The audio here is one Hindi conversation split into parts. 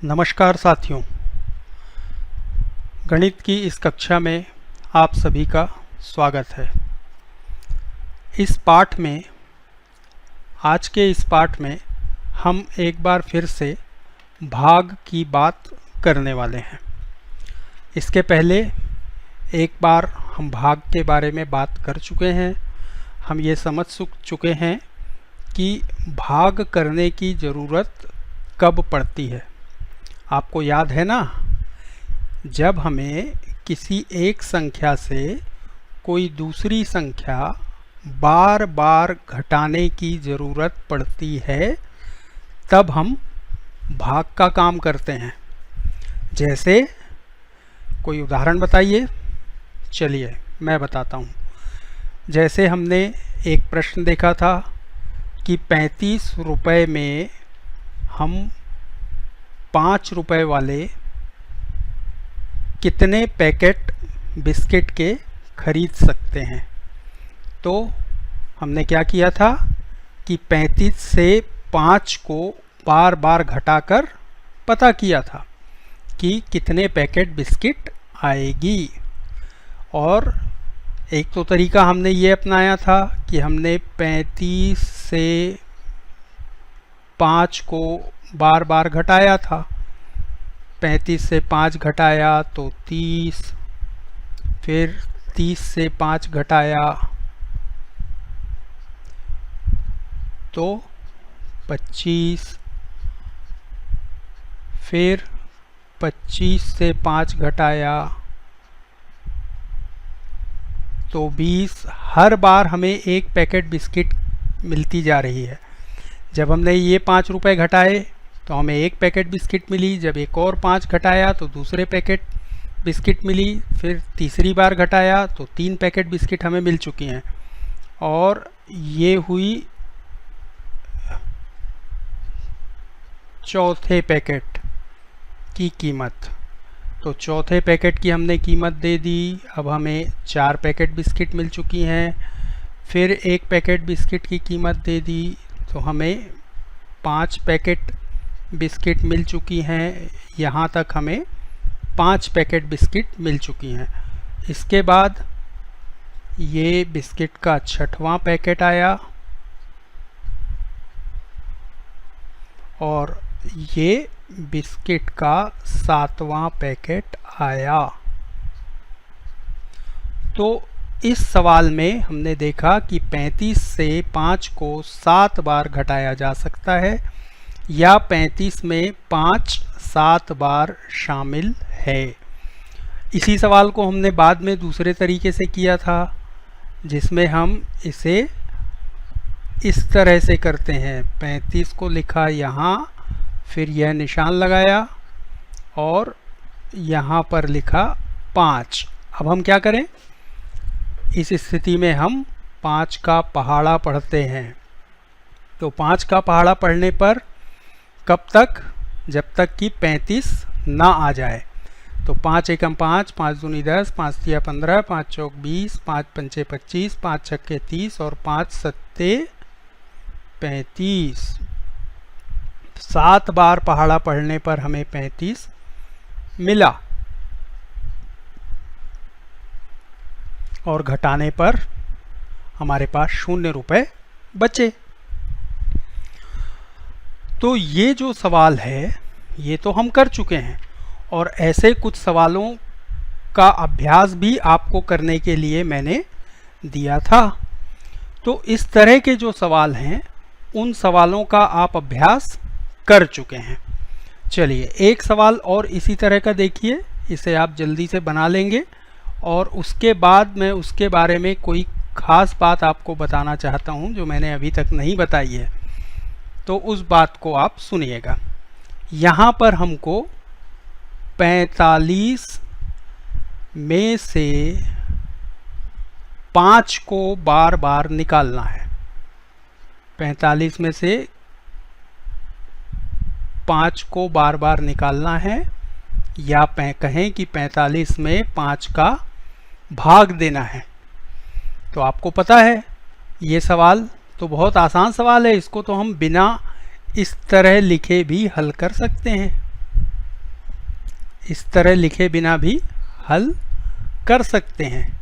नमस्कार साथियों, गणित की इस कक्षा में आप सभी का स्वागत है। आज के इस पाठ में हम एक बार फिर से भाग की बात करने वाले हैं। इसके पहले एक बार हम भाग के बारे में बात कर चुके हैं। हम ये समझ चुके हैं कि भाग करने की ज़रूरत कब पड़ती है। आपको याद है ना, जब हमें किसी एक संख्या से कोई दूसरी संख्या बार बार घटाने की ज़रूरत पड़ती है, तब हम भाग का काम करते हैं। जैसे कोई उदाहरण बताइए। चलिए मैं बताता हूँ। जैसे हमने एक प्रश्न देखा था कि 35 रुपये में हम 5 रुपये वाले कितने पैकेट बिस्किट के खरीद सकते हैं। तो हमने क्या किया था कि 35 से 5 को बार बार घटाकर पता किया था कि कितने पैकेट बिस्किट आएगी। और एक तो तरीका हमने ये अपनाया था कि हमने 35 से 5 को बार बार घटाया था। 35 से 5 घटाया तो 30, फिर 30 से 5 घटाया तो 25, फिर 25 से 5 घटाया तो 20। हर बार हमें एक पैकेट बिस्किट मिलती जा रही है। जब हमने ये 5 रुपये घटाए तो हमें एक पैकेट बिस्किट मिली। जब एक और 5 घटाया तो दूसरे पैकेट बिस्किट मिली। फिर तीसरी बार घटाया तो 3 पैकेट बिस्किट हमें मिल चुकी हैं। और ये हुई चौथे पैकेट की कीमत। तो चौथे पैकेट की हमने कीमत दे दी। अब हमें 4 पैकेट बिस्किट मिल चुकी हैं। फिर एक पैकेट बिस्किट की कीमत दे दी तो हमें 5 पैकेट बिस्किट मिल चुकी हैं। यहाँ तक हमें 5 पैकेट बिस्किट मिल चुकी हैं। इसके बाद ये बिस्किट का 6वां पैकेट आया और ये बिस्किट का 7वां पैकेट आया। तो इस सवाल में हमने देखा कि 35 से 5 को 7 बार घटाया जा सकता है या 35 में 5 7 बार शामिल है। इसी सवाल को हमने बाद में दूसरे तरीके से किया था, जिसमें हम इसे इस तरह से करते हैं। 35 को लिखा यहाँ, फिर यह निशान लगाया और यहाँ पर लिखा 5। अब हम क्या करें, इस स्थिति में हम 5 का पहाड़ा पढ़ते हैं। तो 5 का पहाड़ा पढ़ने पर कब तक, जब तक कि 35 ना आ जाए। तो 5 एकम 5, 5 दूनी 10, 5 तिया 15, 5 चौक 20, 5 पंचे 25, 5 छक्के 30 और 5 सत्ते 35। 7 बार पहाड़ा पढ़ने पर हमें 35 मिला और घटाने पर हमारे पास 0 रुपये बचे। तो ये जो सवाल है ये तो हम कर चुके हैं और ऐसे कुछ सवालों का अभ्यास भी आपको करने के लिए मैंने दिया था। तो इस तरह के जो सवाल हैं उन सवालों का आप अभ्यास कर चुके हैं। चलिए एक सवाल और इसी तरह का देखिए, इसे आप जल्दी से बना लेंगे और उसके बाद मैं उसके बारे में कोई ख़ास बात आपको बताना चाहता हूं जो मैंने अभी तक नहीं बताई है। तो उस बात को आप सुनिएगा। यहाँ पर हमको 45 में से 5 को बार बार निकालना है। 45 में से 5 को बार बार निकालना है, या कहें कि 45 में 5 का भाग देना है। तो आपको पता है ये सवाल तो बहुत आसान सवाल है। इसको तो हम बिना इस तरह लिखे भी हल कर सकते हैं। इस तरह लिखे बिना भी हल कर सकते हैं।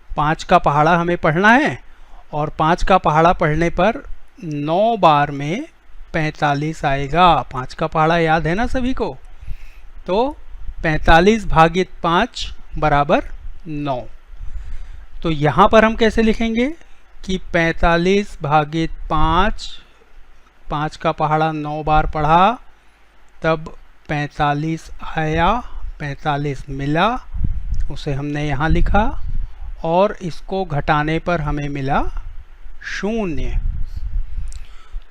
5 का पहाड़ा हमें पढ़ना है और 5 का पहाड़ा पढ़ने पर 9 बार में 45 आएगा। 5 का पहाड़ा याद है ना सभी को? तो 45 भागित 5 बराबर 9। तो यहाँ पर हम कैसे लिखेंगे कि 45 भागित 5, 5 का पहाड़ा 9 बार पढ़ा तब 45 आया, 45 मिला, उसे हमने यहाँ लिखा और इसको घटाने पर हमें मिला 0।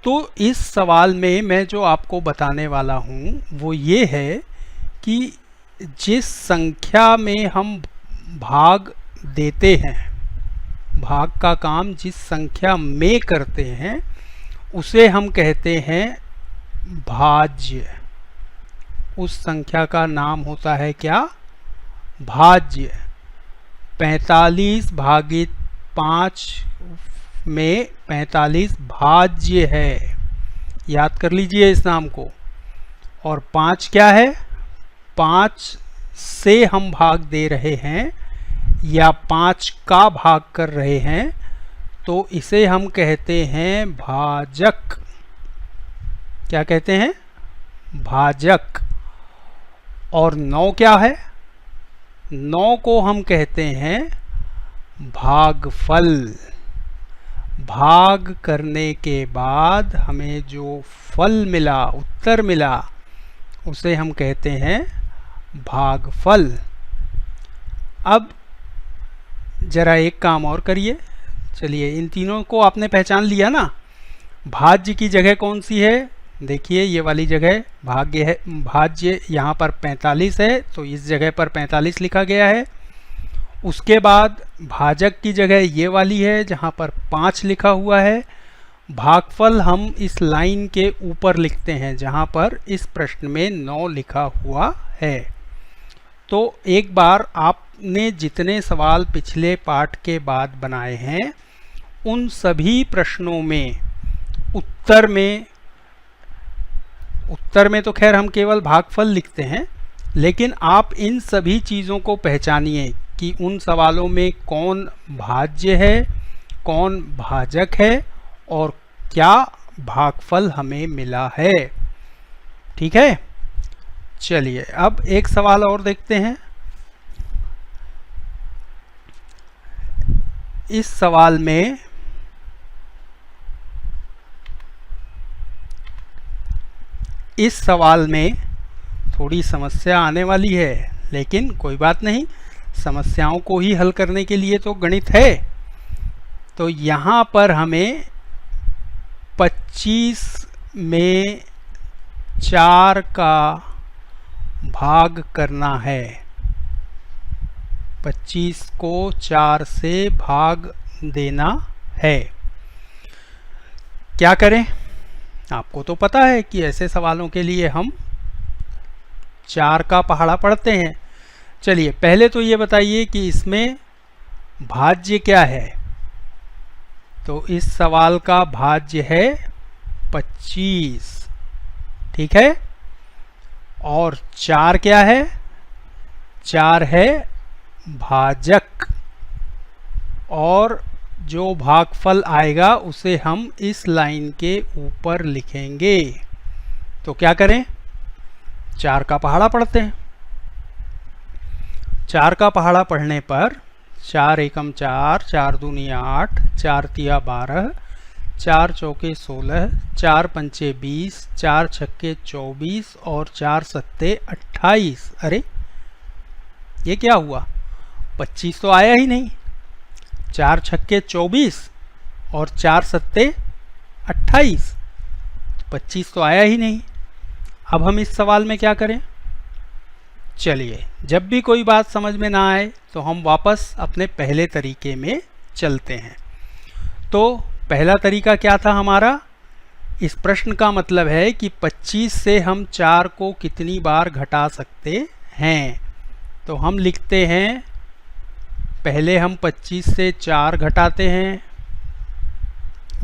तो इस सवाल में मैं जो आपको बताने वाला हूँ वो ये है कि जिस संख्या में हम भाग देते हैं, भाग का काम जिस संख्या में करते हैं उसे हम कहते हैं भाज्य। उस संख्या का नाम होता है क्या? भाज्य। 45 भागित 5 में 45 भाज्य है, याद कर लीजिए इस नाम को। और 5 क्या है? 5 से हम भाग दे रहे हैं या 5 का भाग कर रहे हैं तो इसे हम कहते हैं भाजक। क्या कहते हैं? भाजक। और 9 क्या है? 9 को हम कहते हैं भागफल। भाग करने के बाद हमें जो फल मिला, उत्तर मिला, उसे हम कहते हैं भागफल। अब जरा एक काम और करिए। चलिए, इन तीनों को आपने पहचान लिया ना। भाज्य की जगह कौन सी है? देखिए ये वाली जगह भाग्य है, भाज्य यहाँ पर 45 है तो इस जगह पर 45 लिखा गया है। उसके बाद भाजक की जगह ये वाली है जहाँ पर 5 लिखा हुआ है। भागफल हम इस लाइन के ऊपर लिखते हैं जहाँ पर इस प्रश्न में 9 लिखा हुआ है। तो एक बार आपने जितने सवाल पिछले पाठ के बाद बनाए हैं उन सभी प्रश्नों में उत्तर में तो खैर हम केवल भागफल लिखते हैं, लेकिन आप इन सभी चीज़ों को पहचानिए कि उन सवालों में कौन भाज्य है, कौन भाजक है और क्या भागफल हमें मिला है। ठीक है, चलिए अब एक सवाल और देखते हैं। इस सवाल में थोड़ी समस्या आने वाली है, लेकिन कोई बात नहीं, समस्याओं को ही हल करने के लिए तो गणित है। तो यहाँ पर हमें 25 में 4 का भाग करना है। 25 को 4 से भाग देना है। क्या करें? आपको तो पता है कि ऐसे सवालों के लिए हम 4 का पहाड़ा पढ़ते हैं। चलिए पहले तो ये बताइए कि इसमें भाज्य क्या है। तो इस सवाल का भाज्य है 25। ठीक है, और 4 क्या है? 4 है भाजक, और जो भागफल आएगा उसे हम इस लाइन के ऊपर लिखेंगे। तो क्या करें? 4 का पहाड़ा पढ़ते हैं। 4 का पहाड़ा पढ़ने पर 4 एकम 4, 4 दूनी 8, 4 तिया 12, 4 चौके 16, 4 पंचे 20, 4 छक्के 24 और 4 सत्ते 28। अरे ये क्या हुआ? 25 तो आया ही नहीं। 4 छक्के 24 और 4 सत्ते 28, 25 तो आया ही नहीं। अब हम इस सवाल में क्या करें? चलिए, जब भी कोई बात समझ में ना आए तो हम वापस अपने पहले तरीके में चलते हैं। तो पहला तरीका क्या था हमारा? इस प्रश्न का मतलब है कि 25 से हम 4 को कितनी बार घटा सकते हैं। तो हम लिखते हैं, पहले हम 25 से 4 घटाते हैं।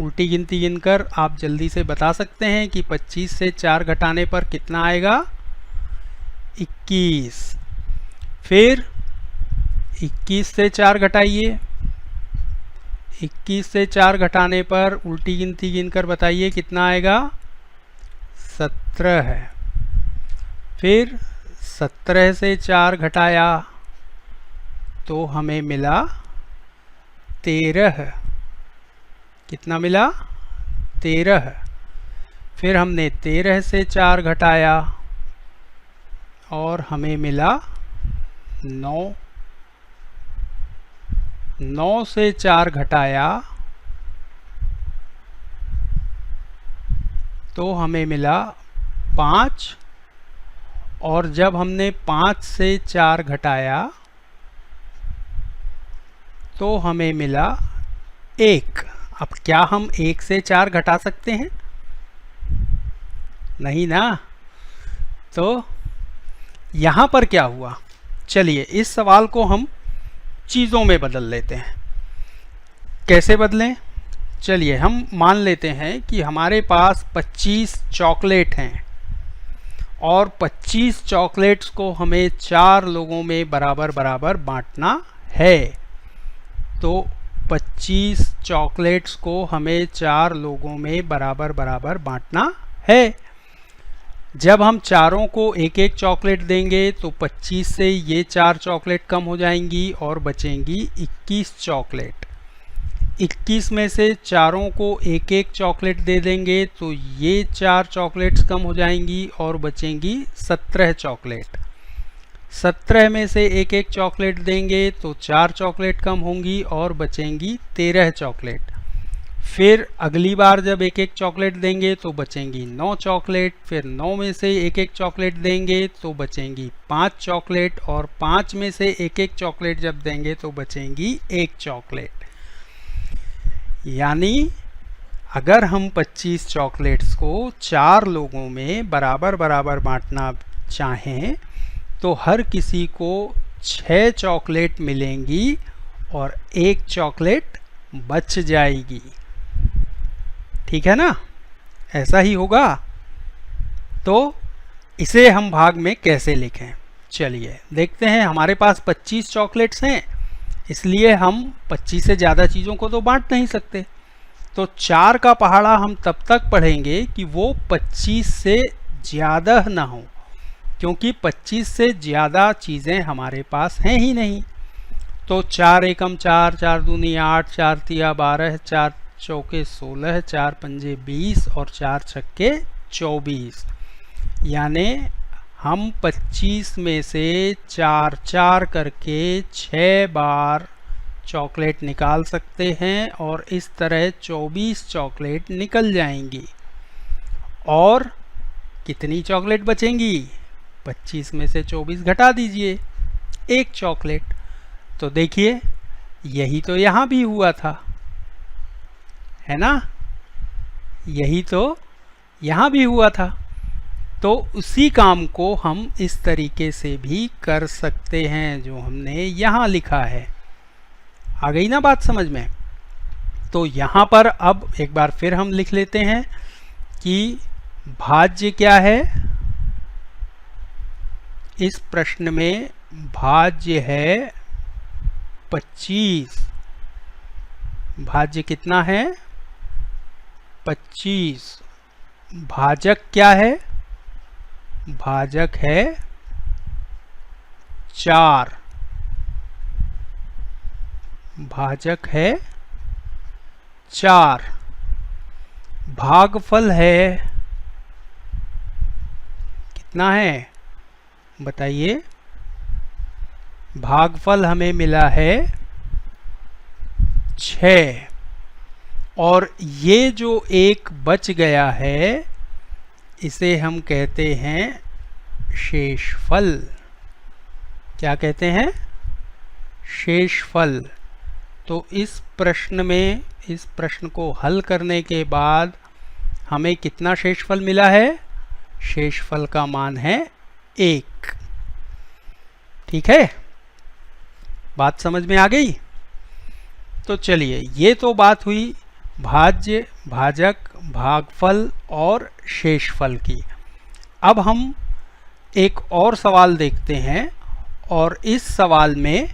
उल्टी गिनती गिनकर आप जल्दी से बता सकते हैं कि 25 से 4 घटाने पर कितना आएगा? 21। फिर 21 से 4 घटाइए, 21 से 4 घटाने पर उल्टी गिनती गिनकर बताइए कितना आएगा, 17 है। फिर 17 से 4 घटाया तो हमें मिला 13। कितना मिला, 13। फिर हमने 13 से 4 घटाया और हमें मिला 9। 9 से 4 घटाया तो हमें मिला 5, और जब हमने 5 से 4 घटाया तो हमें मिला 1। अब क्या हम 1 से 4 घटा सकते हैं? नहीं ना। तो यहाँ पर क्या हुआ, चलिए इस सवाल को हम चीज़ों में बदल लेते हैं। कैसे बदलें? चलिए हम मान लेते हैं कि हमारे पास 25 चॉकलेट हैं और 25 चॉकलेट्स को हमें 4 लोगों में बराबर बराबर बांटना है। तो 25 चॉकलेट्स को हमें 4 लोगों में बराबर बराबर बांटना है। जब हम चारों को एक एक चॉकलेट देंगे तो 25 से ये 4 चॉकलेट कम हो जाएंगी और बचेंगी 21 चॉकलेट। 21 में से चारों को एक एक चॉकलेट दे देंगे तो ये 4 चॉकलेट्स कम हो जाएंगी और बचेंगी 17 चॉकलेट। 17 में से एक एक चॉकलेट देंगे तो 4 चॉकलेट कम होंगी और बचेंगी 13 चॉकलेट। फिर अगली बार जब एक एक चॉकलेट देंगे तो बचेंगी 9 चॉकलेट। फिर 9 में से एक एक चॉकलेट देंगे तो बचेंगी 5 चॉकलेट, और 5 में से एक एक चॉकलेट जब देंगे तो बचेंगी 1 चॉकलेट। यानी अगर हम 25 चॉकलेट्स को 4 लोगों में बराबर बराबर बांटना चाहें तो हर किसी को 6 चॉकलेट मिलेंगी और 1 चॉकलेट बच जाएगी। ठीक है ना, ऐसा ही होगा। तो इसे हम भाग में कैसे लिखें, चलिए देखते हैं। हमारे पास 25 चॉकलेट्स हैं, इसलिए हम 25 से ज़्यादा चीज़ों को तो बांट नहीं सकते। तो 4 का पहाड़ा हम तब तक पढ़ेंगे कि वो 25 से ज़्यादा ना हो, क्योंकि 25 से ज़्यादा चीज़ें हमारे पास हैं ही नहीं। तो 4 एकम 4, 4 दूनी 8, 4 तिया 12, 4 चौके 16, 4 पंजे 20 और 4 छक्के 24। यानी हम 25 में से 4 4 करके 6 बार चॉकलेट निकाल सकते हैं और इस तरह 24 चॉकलेट निकल जाएंगी। और कितनी चॉकलेट बचेंगी? 25 में से 24 घटा दीजिए, 1 चॉकलेट। तो देखिए यही तो यहाँ भी हुआ था, है ना, यही तो यहाँ भी हुआ था। तो उसी काम को हम इस तरीके से भी कर सकते हैं जो हमने यहाँ लिखा है। आ गई ना बात समझ में? तो यहाँ पर अब एक बार फिर हम लिख लेते हैं कि भाज्य क्या है। इस प्रश्न में भाज्य है 25। भाज्य कितना है? 25। भाजक क्या है? भाजक है 4। भाजक है 4। भागफल है कितना है बताइए? भागफल हमें मिला है 6। और ये जो एक बच गया है इसे हम कहते हैं शेषफल। क्या कहते हैं? शेषफल। तो इस प्रश्न में, इस प्रश्न को हल करने के बाद हमें कितना शेषफल मिला है? शेषफल का मान है 1। ठीक है, बात समझ में आ गई? तो चलिए, ये तो बात हुई भाज्य, भाजक, भागफल और शेषफल की। अब हम एक और सवाल देखते हैं और इस सवाल में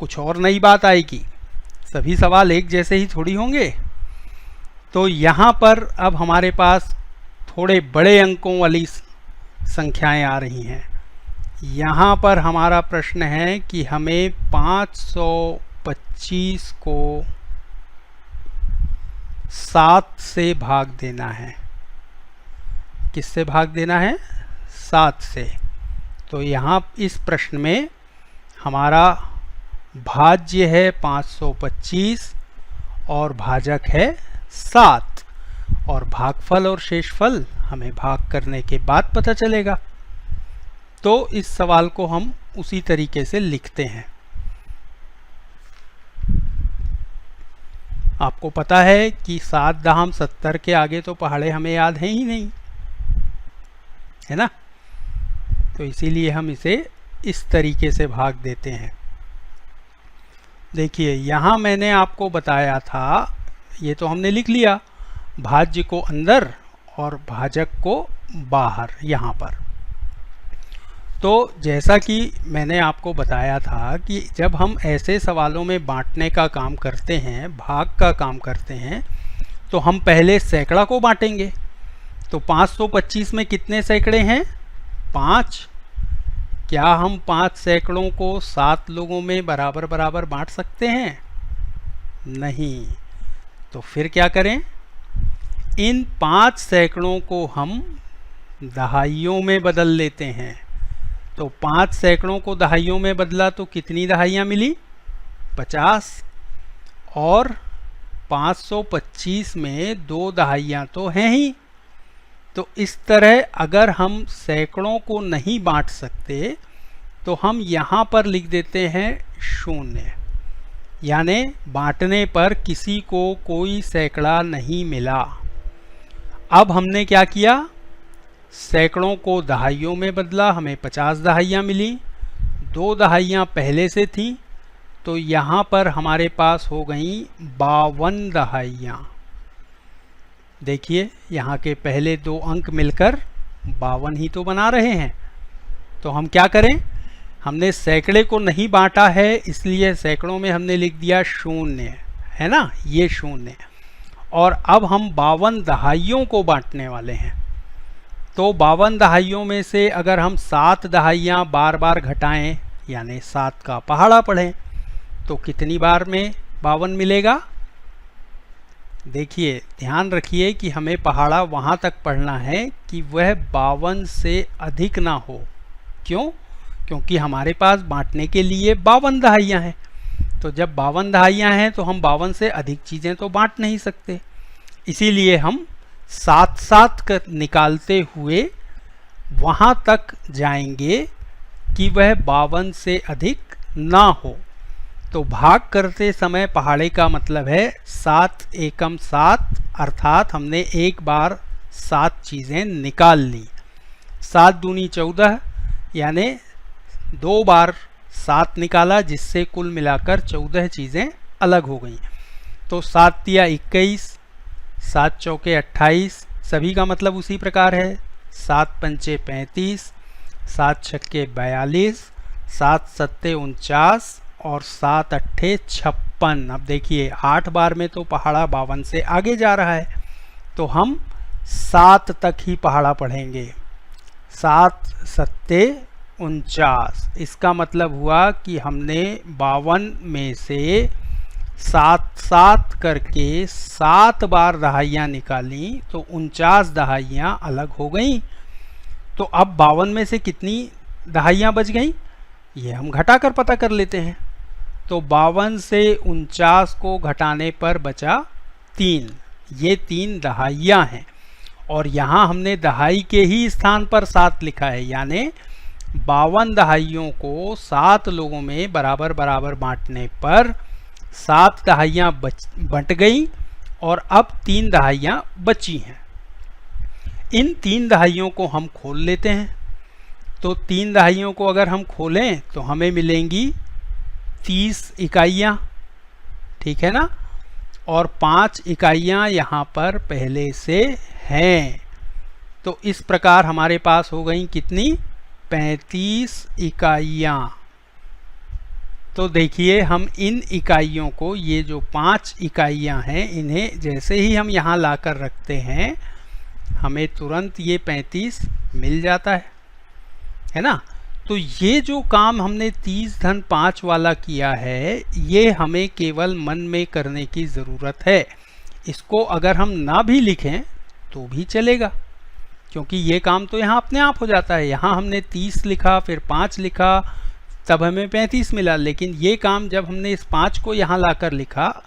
कुछ और नई बात आएगी। सभी सवाल एक जैसे ही थोड़ी होंगे। तो यहाँ पर अब हमारे पास थोड़े बड़े अंकों वाली संख्याएं आ रही हैं। यहाँ पर हमारा प्रश्न है कि हमें 525 को 7 से भाग देना है। किससे भाग देना है? 7 से। तो यहाँ इस प्रश्न में हमारा भाज्य है 525 और भाजक है 7, और भागफल और शेषफल हमें भाग करने के बाद पता चलेगा। तो इस सवाल को हम उसी तरीके से लिखते हैं। आपको पता है कि 7 दहाम 70 के आगे तो पहाड़े हमें याद हैं ही नहीं, है ना। तो इसीलिए हम इसे इस तरीके से भाग देते हैं। देखिए यहाँ मैंने आपको बताया था, ये तो हमने लिख लिया, भाज्य को अंदर और भाजक को बाहर यहाँ पर। तो जैसा कि मैंने आपको बताया था कि जब हम ऐसे सवालों में बांटने का काम करते हैं, भाग का काम करते हैं, तो हम पहले सैकड़ा को बांटेंगे। तो 525 में कितने सैकड़े हैं? 5। क्या हम 5 सैकड़ों को 7 लोगों में बराबर बराबर बांट सकते हैं? नहीं। तो फिर क्या करें? इन 5 सैकड़ों को हम दहाइयों में बदल लेते हैं। तो 5 सैकड़ों को दहाइयों में बदला तो कितनी दहाइयाँ मिली? 50। और 525 में 2 दहाइयाँ तो हैं ही। तो इस तरह अगर हम सैकड़ों को नहीं बांट सकते तो हम यहाँ पर लिख देते हैं 0, यानी बांटने पर किसी को कोई सैकड़ा नहीं मिला। अब हमने क्या किया? सैकड़ों को दहाइयों में बदला, हमें 50 दहाइयाँ मिली। 2 दहाइयाँ पहले से थी, तो यहाँ पर हमारे पास हो गई 52 दहाइयाँ। देखिए यहाँ के पहले 2 अंक मिलकर 52 ही तो बना रहे हैं। तो हम क्या करें? हमने सैकड़े को नहीं बांटा है, इसलिए सैकड़ों में हमने लिख दिया 0, है ना, ये 0। और अब हम 52 दहाइयों को बांटने वाले हैं। तो 52 दहाइयों में से अगर हम 7 दहाइयाँ बार बार घटाएं, यानी 7 का पहाड़ा पढ़ें, तो कितनी बार में 52 मिलेगा? देखिए ध्यान रखिए कि हमें पहाड़ा वहाँ तक पढ़ना है कि वह 52 से अधिक ना हो। क्यों? क्योंकि हमारे पास बांटने के लिए 52 दहाइयाँ हैं। तो जब 52 दहाइयाँ हैं तो हम 52 से अधिक चीज़ें तो बांट नहीं सकते। इसीलिए हम साथ साथ कर निकालते हुए वहाँ तक जाएंगे कि वह 52 से अधिक ना हो। तो भाग करते समय पहाड़े का मतलब है 7 एकम 7, अर्थात हमने एक बार 7 चीज़ें निकाल ली। 7 दूनी 14, यानी 2 बार 7 निकाला, जिससे कुल मिलाकर 14 चीज़ें अलग हो गई। तो 7 तिया 21, 7 चौके 28, सभी का मतलब उसी प्रकार है। 7 पंचे 35, 7 छक्के 42, 7 सत्ते 49 और 7 अट्ठे 56। अब देखिए 8 बार में तो पहाड़ा 52 से आगे जा रहा है, तो हम 7 तक ही पहाड़ा पढ़ेंगे। 7 सत्ते 49, इसका मतलब हुआ कि हमने 52 में से 7 करके 7 बार दहाइयाँ निकाली, तो 49 दहाइयाँ अलग हो गई। तो अब 52 में से कितनी दहाइयाँ बच गई, ये हम घटा कर पता कर लेते हैं। तो 52 से 49 को घटाने पर बचा 3, ये 3 दहाइयाँ हैं। और यहाँ हमने दहाई के ही स्थान पर 7 लिखा है, यानी 52 दहाइयों को 7 लोगों में बराबर बराबर बांटने पर 7 दहाइयाँ बंट गई और अब 3 दहाइयाँ बची हैं। इन 3 दहाइयों को हम खोल लेते हैं। तो 3 दहाइयों को अगर हम खोलें तो हमें मिलेंगी 30 इकाइयाँ, ठीक है ना। और 5 इकाइयाँ यहाँ पर पहले से हैं, तो इस प्रकार हमारे पास हो गई कितनी 35 इकाइयाँ। तो देखिए हम इन इकाइयों को, ये जो 5 इकाइयाँ हैं, इन्हें जैसे ही हम यहाँ लाकर रखते हैं हमें तुरंत ये 35 मिल जाता है ना। तो ये जो काम हमने 30 धन 5 वाला किया है, ये हमें केवल मन में करने की ज़रूरत है। इसको अगर हम ना भी लिखें तो भी चलेगा, क्योंकि ये काम तो यहाँ अपने आप हो जाता है। यहाँ हमने 30 लिखा, फिर 5 लिखा, तब हमें 35 मिला। लेकिन ये काम जब हमने इस 5 को यहाँ लाकर लिखा,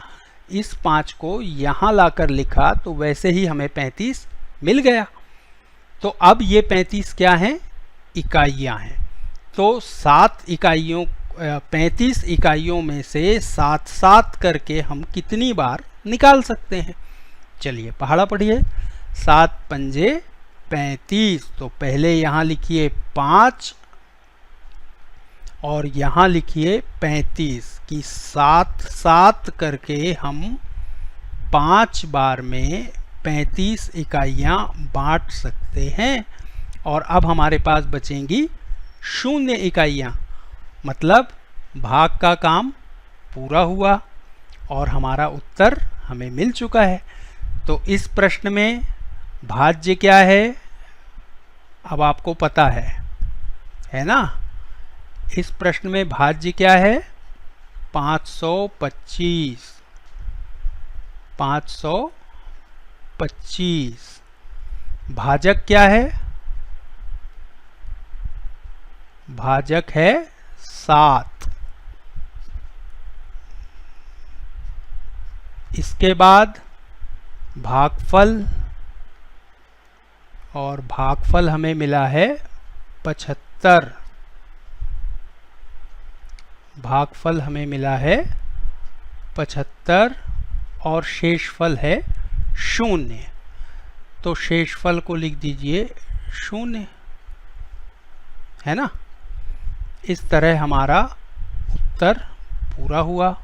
इस 5 को यहाँ लाकर लिखा, तो वैसे ही हमें 35 मिल गया। तो अब ये 35 क्या हैं? इकाइयाँ हैं। तो 35 इकाइयों में से 7 करके हम कितनी बार निकाल सकते हैं? चलिए पहाड़ा पढ़िए। 7 पंजे 35। तो पहले यहाँ लिखिए 5 और यहाँ लिखिए 35 की 7 करके हम 5 बार में 35 इकाइयाँ बांट सकते हैं। और अब हमारे पास बचेंगी 0 इकाइयाँ, मतलब भाग का काम पूरा हुआ और हमारा उत्तर हमें मिल चुका है। तो इस प्रश्न में भाज्य क्या है अब आपको पता है ना। इस प्रश्न में भाज्य क्या है? 525। 525। भाजक क्या है? भाजक है 7। इसके बाद भागफल, और भागफल हमें मिला है 75। भागफल हमें मिला है 75 और शेषफल है 0। तो शेषफल को लिख दीजिए 0, है ना। इस तरह हमारा उत्तर पूरा हुआ।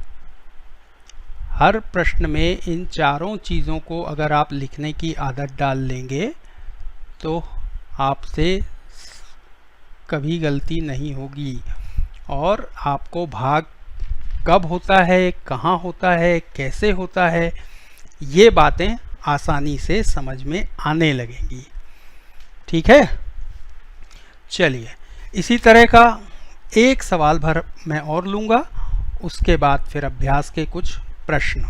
हर प्रश्न में इन चारों चीज़ों को अगर आप लिखने की आदत डाल लेंगे तो आपसे कभी गलती नहीं होगी, और आपको भाग कब होता है, कहाँ होता है, कैसे होता है, ये बातें आसानी से समझ में आने लगेंगी। ठीक है। चलिए इसी तरह का एक सवाल भर मैं और लूँगा, उसके बाद फिर अभ्यास के कुछ प्रश्न।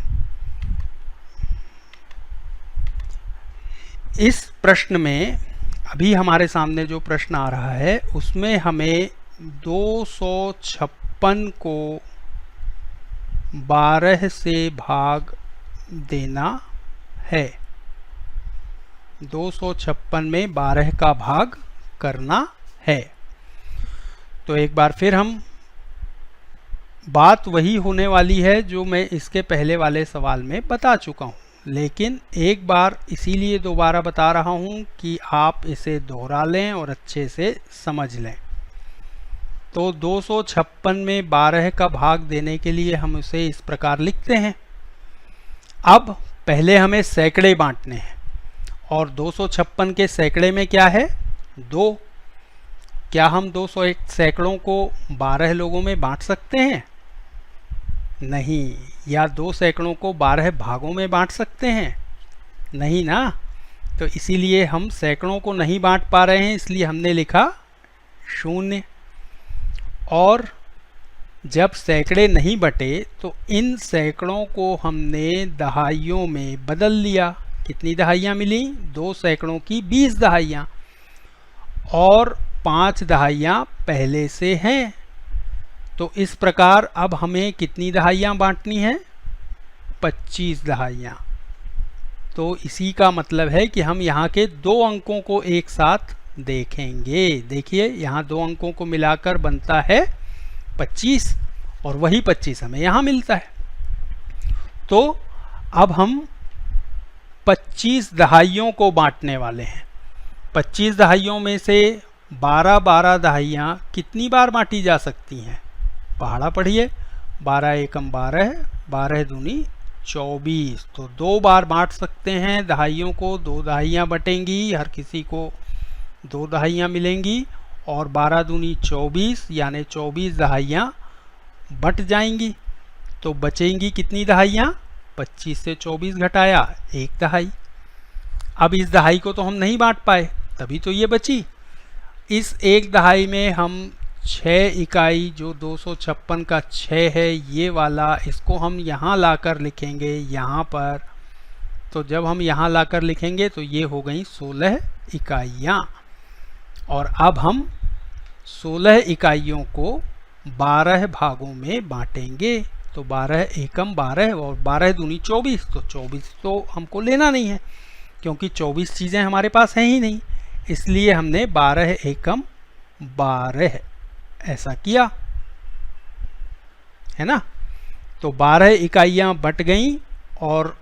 इस प्रश्न में अभी हमारे सामने जो प्रश्न आ रहा है उसमें हमें 256 को 12 से भाग देना है। 256 में 12 का भाग करना है। तो एक बार फिर हम, बात वही होने वाली है जो मैं इसके पहले वाले सवाल में बता चुका हूँ, लेकिन एक बार इसीलिए दोबारा बता रहा हूँ कि आप इसे दोहरा लें और अच्छे से समझ लें। तो 256 में 12 का भाग देने के लिए हम उसे इस प्रकार लिखते हैं। अब पहले हमें सैकड़े बांटने हैं, और 256 के सैकड़े में क्या है? 2। क्या हम 201 सैकड़ों को 12 लोगों में बांट सकते हैं? नहीं। या 2 सैकड़ों को 12 भागों में बांट सकते हैं? नहीं ना। तो इसीलिए हम सैकड़ों को नहीं बांट पा रहे हैं, इसलिए हमने लिखा 0। और जब सैकड़े नहीं बटे तो इन सैकड़ों को हमने दहाइयों में बदल लिया। कितनी दहाइयाँ मिली? 2 सैकड़ों की 20 दहाइयाँ, और 5 दहाइयाँ पहले से हैं। तो इस प्रकार अब हमें कितनी दहाइयाँ बांटनी है? 25 दहाइयाँ। तो इसी का मतलब है कि हम यहाँ के 2 अंकों को एक साथ देखेंगे। देखिए यहाँ 2 अंकों को मिलाकर बनता है 25, और वही 25 हमें यहाँ मिलता है। तो अब हम 25 दहाइयों को बांटने वाले हैं। 25 दहाइयों में से 12 दहाइयाँ कितनी बार बांटी जा सकती हैं? पहाड़ा पढ़िए। 12 एकम 12, 12 दूनी 24। तो 2 बार बांट सकते हैं दहाइयों को, 2 दहाइयाँ बटेंगी, हर किसी को 2 दहाइयाँ मिलेंगी और 12 दूनी 24 यानी 24 दहाइयाँ बट जाएंगी। तो बचेंगी कितनी दहाइयाँ? 25 से 24 घटाया 1 दहाई। अब इस दहाई को तो हम नहीं बांट पाए, तभी तो ये बची। इस 1 दहाई में हम 6 इकाई, जो 256 का 6 है ये वाला, इसको हम यहाँ लाकर लिखेंगे यहाँ पर। तो जब हम यहाँ लाकर लिखेंगे तो ये हो गई 16 इकाइयाँ। और अब हम 16 इकाइयों को 12 भागों में बांटेंगे। तो 12 एकम 12 और 12 दूनी 24। तो 24 तो हमको लेना नहीं है क्योंकि 24 चीज़ें हमारे पास हैं ही नहीं, इसलिए हमने 12 एकम 12 ऐसा किया, है ना। तो 12 इकाइयाँ बट गईं और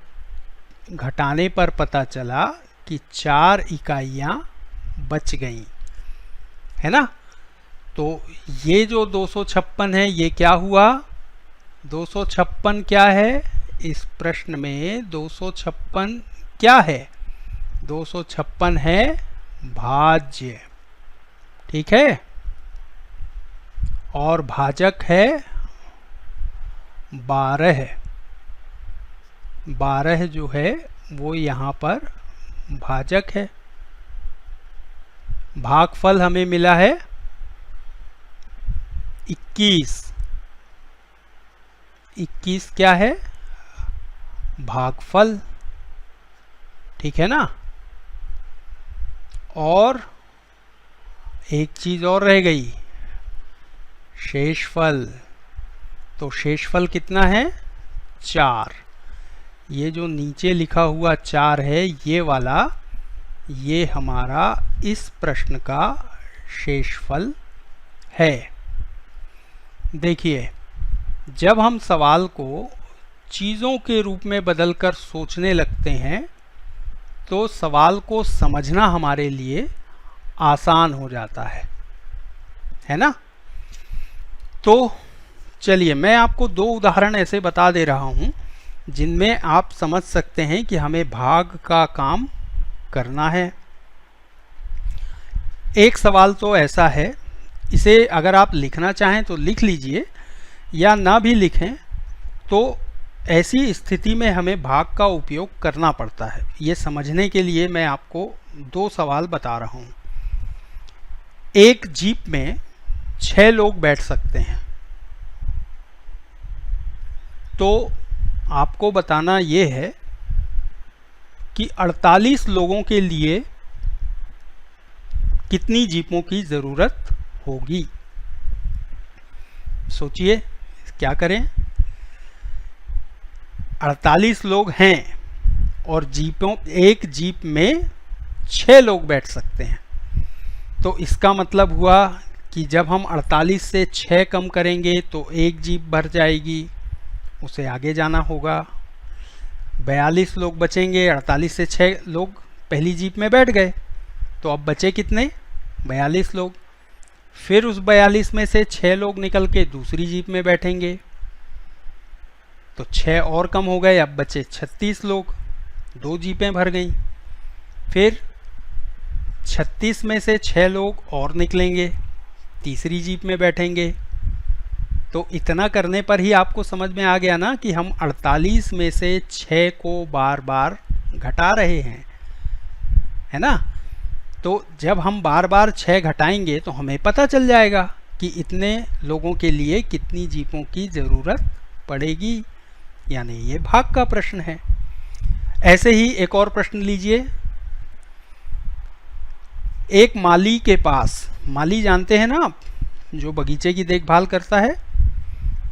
घटाने पर पता चला कि 4 इकाइयाँ बच गईं, है ना। तो ये जो 256 है ये क्या हुआ? 256 क्या है? इस प्रश्न में 256 क्या है? 256 है भाज्य, ठीक है। और भाजक है 12। 12 जो है वो यहाँ पर भाजक है। भागफल हमें मिला है 21। 21 क्या है? भागफल, ठीक है ना। और एक चीज और रह गई, शेषफल। तो शेषफल कितना है? 4। ये जो नीचे लिखा हुआ 4 है ये वाला, ये हमारा इस प्रश्न का शेषफल है। देखिए, जब हम सवाल को चीज़ों के रूप में बदलकर सोचने लगते हैं तो सवाल को समझना हमारे लिए आसान हो जाता है ना। तो चलिए मैं आपको 2 उदाहरण ऐसे बता दे रहा हूं जिनमें आप समझ सकते हैं कि हमें भाग का काम करना है। एक सवाल तो ऐसा है, इसे अगर आप लिखना चाहें तो लिख लीजिए या ना भी लिखें, तो ऐसी स्थिति में हमें भाग का उपयोग करना पड़ता है। ये समझने के लिए मैं आपको 2 सवाल बता रहा हूँ। एक जीप में 6 लोग बैठ सकते हैं, तो आपको बताना ये है कि 48 लोगों के लिए कितनी जीपों की ज़रूरत होगी। सोचिए क्या करें। 48 लोग हैं और एक जीप में 6 लोग बैठ सकते हैं। तो इसका मतलब हुआ कि जब हम 48 से 6 कम करेंगे तो एक जीप भर जाएगी, उसे आगे जाना होगा। 42 लोग बचेंगे, 48 से 6 लोग पहली जीप में बैठ गए, तो अब बचे कितने? 42 लोग। फिर उस 42 में से 6 लोग निकल के दूसरी जीप में बैठेंगे, तो 6 और कम हो गए, अब बचे 36 लोग, 2 जीपें भर गईं। फिर 36 में से 6 लोग और निकलेंगे, तीसरी जीप में बैठेंगे। तो इतना करने पर ही आपको समझ में आ गया ना कि हम 48 में से 6 को बार बार घटा रहे हैं, है ना। तो जब हम बार बार 6 घटाएंगे तो हमें पता चल जाएगा कि इतने लोगों के लिए कितनी जीपों की ज़रूरत पड़ेगी, यानी ये भाग का प्रश्न है। ऐसे ही एक और प्रश्न लीजिए। एक माली के पास, माली जानते हैं ना आप, जो बगीचे की देखभाल करता है,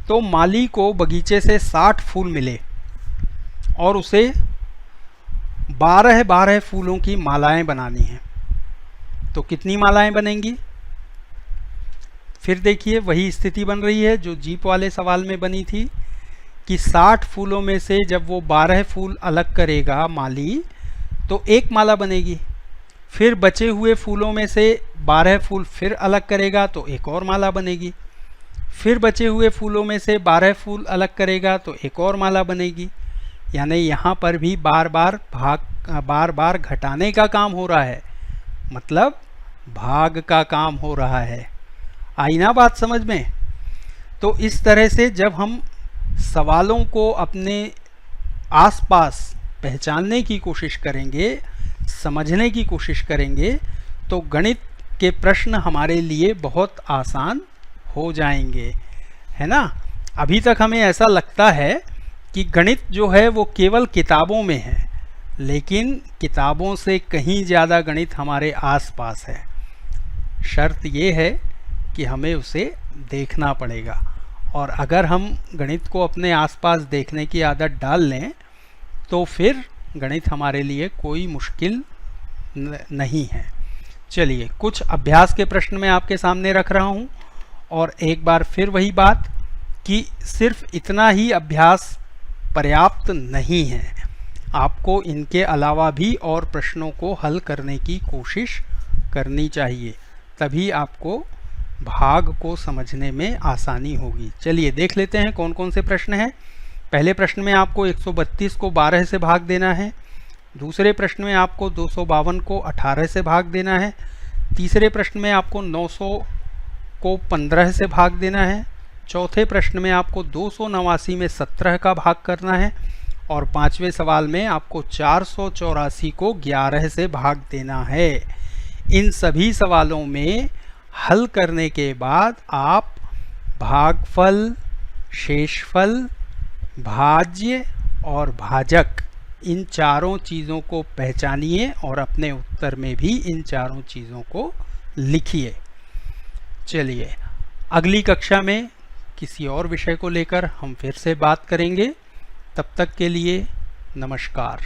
तो माली को बगीचे से 60 फूल मिले और उसे 12-12 फूलों की मालाएं बनानी हैं। तो कितनी मालाएं बनेंगी? फिर देखिए वही स्थिति बन रही है जो जीप वाले सवाल में बनी थी कि 60 फूलों में से जब वो 12 फूल अलग करेगा माली, तो एक माला बनेगी। फिर बचे हुए फूलों में से 12 फूल फिर अलग करेगा तो एक और माला बनेगी। फिर बचे हुए फूलों में से 12 फूल अलग करेगा तो एक और माला बनेगी। यानी यहाँ पर भी बार बार घटाने का काम हो रहा है, मतलब भाग का काम हो रहा है। आई ना बात समझ में? तो इस तरह से जब हम सवालों को अपने आसपास पहचानने की कोशिश करेंगे, समझने की कोशिश करेंगे, तो गणित के प्रश्न हमारे लिए बहुत आसान हो जाएंगे, है ना। अभी तक हमें ऐसा लगता है कि गणित जो है वो केवल किताबों में है, लेकिन किताबों से कहीं ज़्यादा गणित हमारे आसपास है। शर्त ये है कि हमें उसे देखना पड़ेगा, और अगर हम गणित को अपने आसपास देखने की आदत डाल लें तो फिर गणित हमारे लिए कोई मुश्किल नहीं है। चलिए, कुछ अभ्यास के प्रश्न मैं आपके सामने रख रहा हूँ, और एक बार फिर वही बात कि सिर्फ इतना ही अभ्यास पर्याप्त नहीं है, आपको इनके अलावा भी और प्रश्नों को हल करने की कोशिश करनी चाहिए, तभी आपको भाग को समझने में आसानी होगी। चलिए देख लेते हैं कौन कौन से प्रश्न हैं। पहले प्रश्न में आपको 132 को 12 से भाग देना है। दूसरे प्रश्न में आपको 252 को 18 से भाग देना है। तीसरे प्रश्न में आपको 900 को 15 से भाग देना है। चौथे प्रश्न में आपको 289 में 17 का भाग करना है, और पांचवें सवाल में आपको 484 को 11 से भाग देना है। इन सभी सवालों में हल करने के बाद आप भागफल, शेषफल, भाज्य और भाजक, इन चारों चीज़ों को पहचानिए और अपने उत्तर में भी इन चारों चीज़ों को लिखिए। चलिए, अगली कक्षा में किसी और विषय को लेकर हम फिर से बात करेंगे। तब तक के लिए नमस्कार।